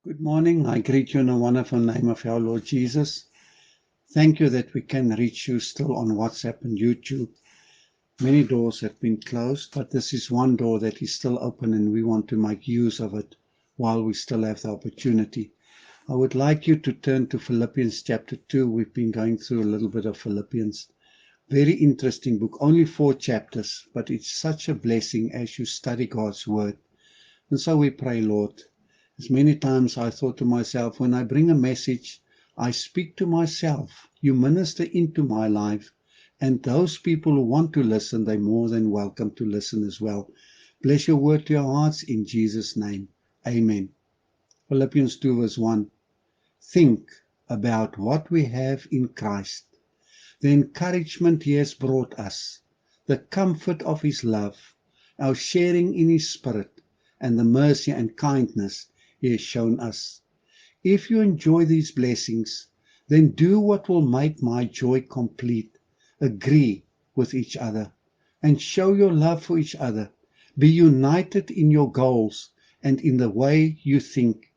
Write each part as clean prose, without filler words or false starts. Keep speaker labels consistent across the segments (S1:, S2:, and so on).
S1: Good morning. I greet you in the wonderful name of our Lord Jesus. Thank you that we can reach you still on WhatsApp and YouTube. Many doors have been closed, but this is one door that is still open, and we want to make use of it while we still have the opportunity. I would like you to turn to Philippians chapter 2. We've been going through a little bit of Philippians. Very interesting book, only 4 chapters, but it's such a blessing as you study God's word. And so we pray, Lord. As many times I thought to myself, when I bring a message, I speak to myself. You minister into my life. And those people who want to listen, they're more than welcome to listen as well. Bless your word to your hearts in Jesus' name. Amen. Philippians 2 verse 1. Think about what we have in Christ, the encouragement He has brought us, the comfort of His love, our sharing in His Spirit, and the mercy and kindness He has shown us. If you enjoy these blessings, then do what will make my joy complete. Agree with each other and show your love for each other. Be united in your goals and in the way you think.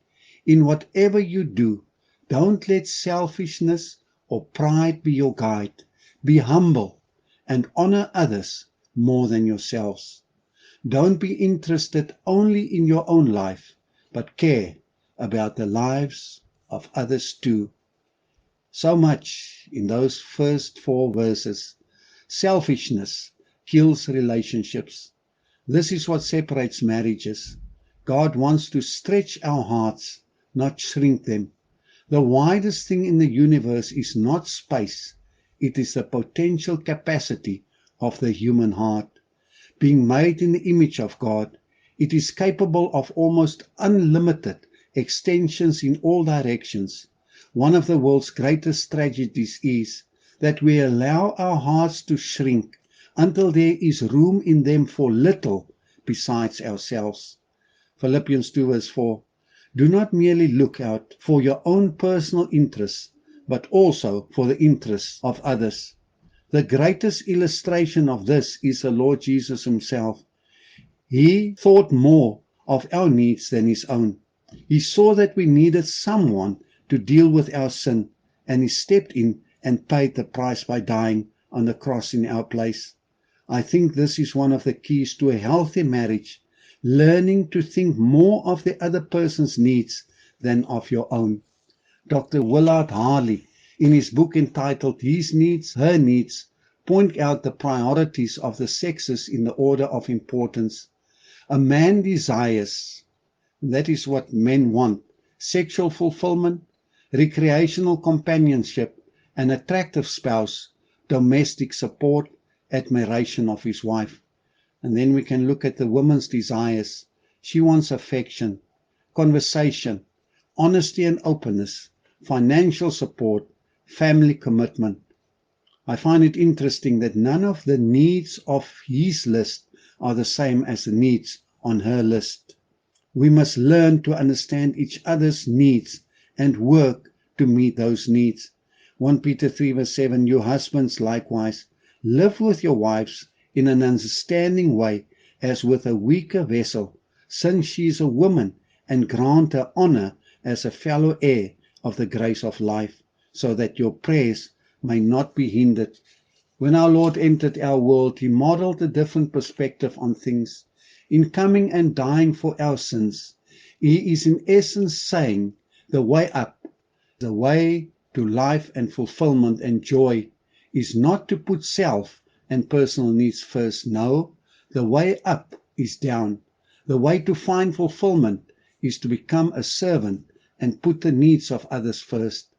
S1: In whatever you do, don't let selfishness or pride be your guide. Be humble and honor others more than yourselves. Don't be interested only in your own life, but care about the lives of others too. So much in those first 4 verses. Selfishness kills relationships. This is what separates marriages. God wants to stretch our hearts, not shrink them. The widest thing in the universe is not space. It is the potential capacity of the human heart. Being made in the image of God, it is capable of almost unlimited extensions in all directions. One of the world's greatest tragedies is that we allow our hearts to shrink until there is room in them for little besides ourselves. Philippians 2 verse 4. Do not merely look out for your own personal interests, but also for the interests of others. The greatest illustration of this is the Lord Jesus Himself. He thought more of our needs than His own. He saw that we needed someone to deal with our sin, and He stepped in and paid the price by dying on the cross in our place. I think this is one of the keys to a healthy marriage, learning to think more of the other person's needs than of your own. Dr. Willard Harley, in his book entitled His Needs, Her Needs, point out the priorities of the sexes in the order of importance. A man desires, that is what men want, sexual fulfillment, recreational companionship, an attractive spouse, domestic support, admiration of his wife. And then we can look at the woman's desires. She wants affection, conversation, honesty and openness, financial support, family commitment. I find it interesting that none of the needs of his list are the same as the needs on her list. We must learn to understand each other's needs and work to meet those needs. 1 Peter 3 verse 7, you husbands likewise, live with your wives in an understanding way as with a weaker vessel, since she is a woman, and grant her honor as a fellow heir of the grace of life, so that your prayers may not be hindered. When our Lord entered our world, He modeled a different perspective on things. In coming and dying for our sins, He is in essence saying the way up, the way to life and fulfillment and joy is not to put self and personal needs first. No, the way up is down. The way to find fulfillment is to become a servant and put the needs of others first.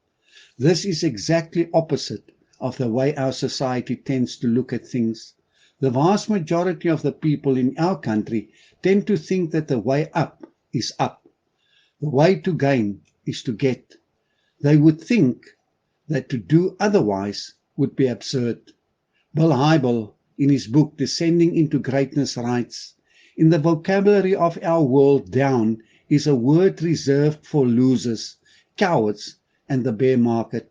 S1: This is exactly opposite of the way our society tends to look at things. The vast majority of the people in our country tend to think that the way up is up. The way to gain is to get. They would think that to do otherwise would be absurd. Bill Hybel, in his book Descending into Greatness, writes, in the vocabulary of our world, down is a word reserved for losers, cowards, and the bear market.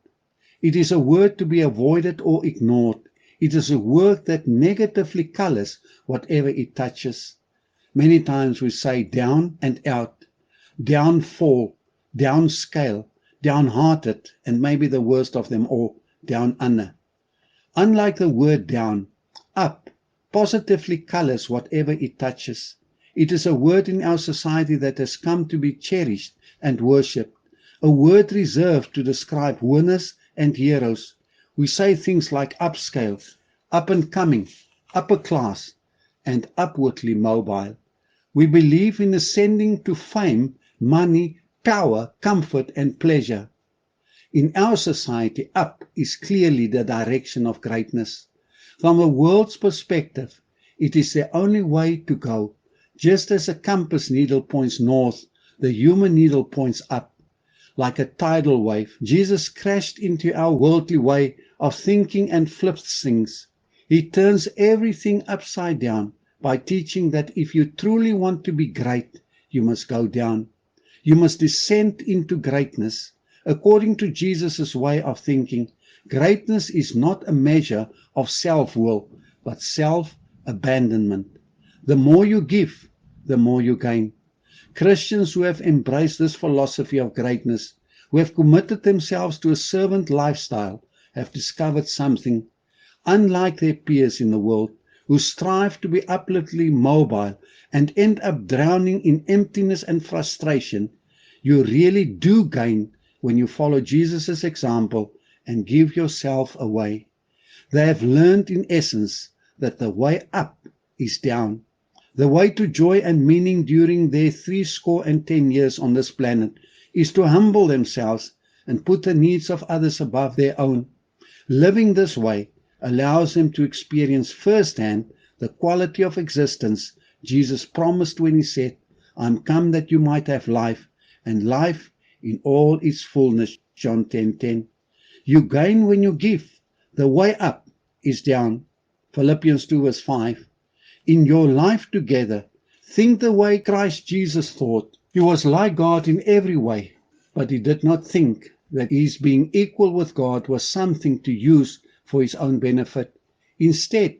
S1: It is a word to be avoided or ignored. It is a word that negatively colors whatever it touches. Many times we say down and out, downfall, downscale, downhearted, and maybe the worst of them all, down under. Unlike the word down, up positively colors whatever it touches. It is a word in our society that has come to be cherished and worshipped, a word reserved to describe winners and heroes. We say things like upscale, up and coming, upper class, and upwardly mobile. We believe in ascending to fame, money, power, comfort, and pleasure. In our society, up is clearly the direction of greatness. From the world's perspective, it is the only way to go. Just as a compass needle points north, the human needle points up. Like a tidal wave, Jesus crashed into our worldly way of thinking and flips things. He turns everything upside down by teaching that if you truly want to be great, you must go down. You must descend into greatness. According to Jesus' way of thinking, greatness is not a measure of self-will, but self-abandonment. The more you give, the more you gain. Christians who have embraced this philosophy of greatness, who have committed themselves to a servant lifestyle, have discovered something. Unlike their peers in the world, who strive to be upwardly mobile and end up drowning in emptiness and frustration, you really do gain when you follow Jesus' example and give yourself away. They have learned in essence that the way up is down. The way to joy and meaning during their 70 years on this planet is to humble themselves and put the needs of others above their own. Living this way allows them to experience firsthand the quality of existence Jesus promised when he said, "I am come that you might have life, and life in all its fullness," John 10:10. You gain when you give. The way up is down. Philippians 2 verse 5. In your life together, think the way Christ Jesus thought. He was like God in every way, but he did not think that his being equal with God was something to use for his own benefit. Instead,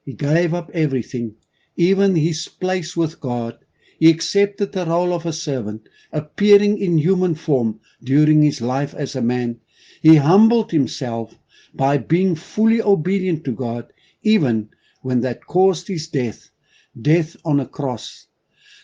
S1: he gave up everything, even his place with God. He accepted the role of a servant, appearing in human form during his life as a man. He humbled himself by being fully obedient to God, even when that caused his death on a cross.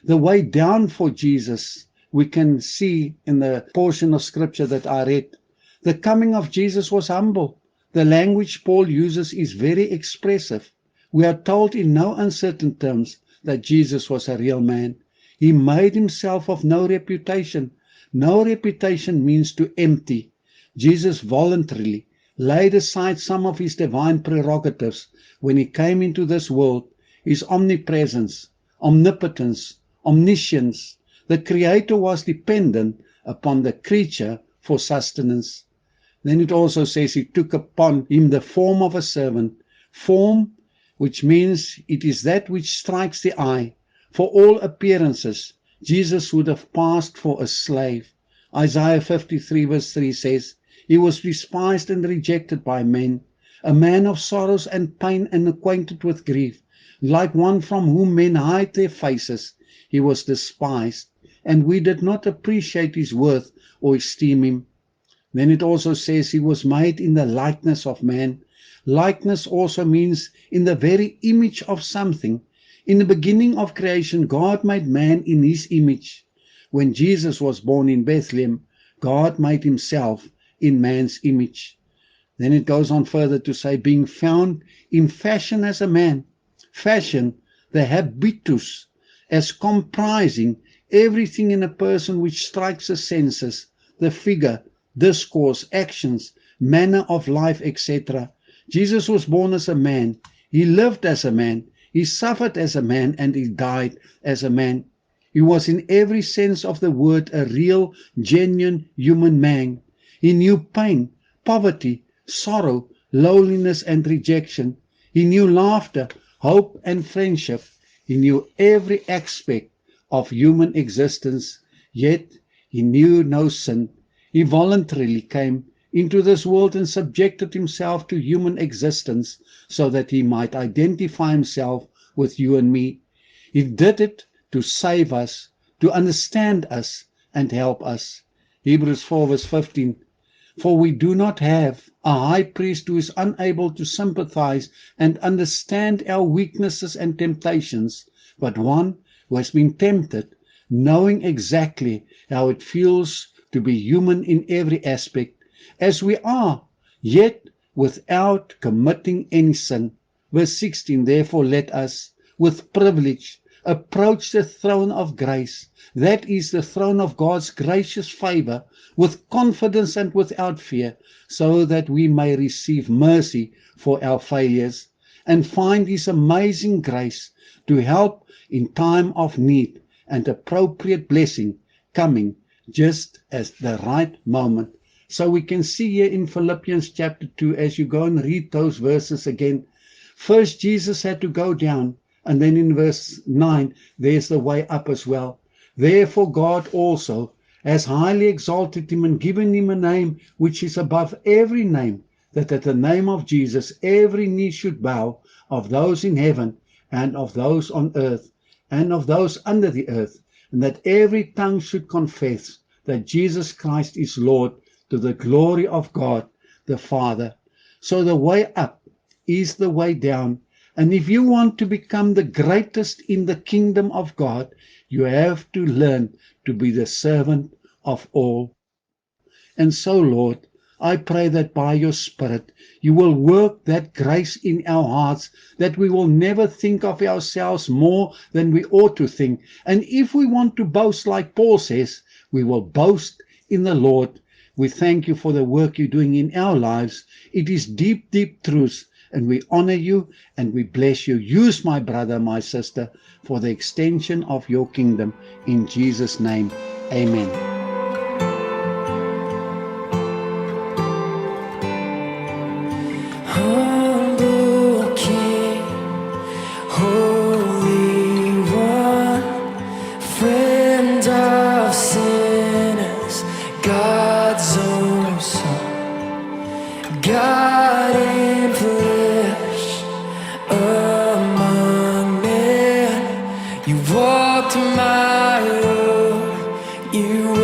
S1: The way down for Jesus, we can see in the portion of scripture that I read. The coming of Jesus was humble. The language Paul uses is very expressive. We are told in no uncertain terms that Jesus was a real man. He made himself of no reputation. No reputation means to empty. Jesus voluntarily laid aside some of his divine prerogatives when he came into this world, his omnipresence, omnipotence, omniscience. The Creator was dependent upon the creature for sustenance. Then it also says he took upon him the form of a servant. Form, which means it is that which strikes the eye. For all appearances, Jesus would have passed for a slave. Isaiah 53 verse 3 says, he was despised and rejected by men, a man of sorrows and pain and acquainted with grief, like one from whom men hide their faces. He was despised, and we did not appreciate his worth or esteem him. Then it also says he was made in the likeness of man. Likeness also means in the very image of something. In the beginning of creation, God made man in his image. When Jesus was born in Bethlehem, God made himself in man's image. Then it goes on further to say, being found in fashion as a man. Fashion, the habitus, as comprising everything in a person which strikes the senses, the figure, discourse, actions, manner of life, etc. Jesus was born as a man. He lived as a man. He suffered as a man, and he died as a man. He was in every sense of the word a real, genuine human man. He knew pain, poverty, sorrow, loneliness, and rejection. He knew laughter, hope, and friendship. He knew every aspect of human existence, yet he knew no sin. He voluntarily came into this world and subjected himself to human existence so that he might identify himself with you and me. He did it to save us, to understand us, and help us. Hebrews 4 verse 15. For we do not have a high priest who is unable to sympathize and understand our weaknesses and temptations, but one who has been tempted, knowing exactly how it feels to be human in every aspect, as we are, yet without committing any sin. Verse 16, therefore let us, with privilege, approach the throne of grace, that is the throne of God's gracious favor, with confidence and without fear, so that we may receive mercy for our failures and find His amazing grace to help in time of need and appropriate blessing coming just at the right moment. So we can see here in Philippians chapter 2, as you go and read those verses again, first Jesus had to go down, and then in verse 9, there's the way up as well. Therefore God also has highly exalted Him and given Him a name which is above every name, that at the name of Jesus every knee should bow, of those in heaven and of those on earth and of those under the earth, and that every tongue should confess that Jesus Christ is Lord, to the glory of God the Father. So the way up is the way down. And if you want to become the greatest in the kingdom of God, you have to learn to be the servant of all. And so, Lord, I pray that by your Spirit, you will work that grace in our hearts, that we will never think of ourselves more than we ought to think. And if we want to boast, like Paul says, we will boast in the Lord. We thank you for the work you're doing in our lives. It is deep, deep truth, and we honor you and we bless you. Use my brother, my sister, for the extension of your kingdom. In Jesus' name, amen.
S2: Humble King, Holy One, friend of sinners, God's own Son, God in flesh among men. You walked my road, you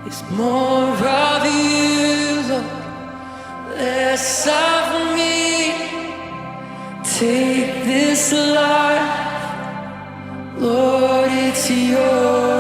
S2: is more of you, Lord, less of me. Take this life, Lord, it's yours.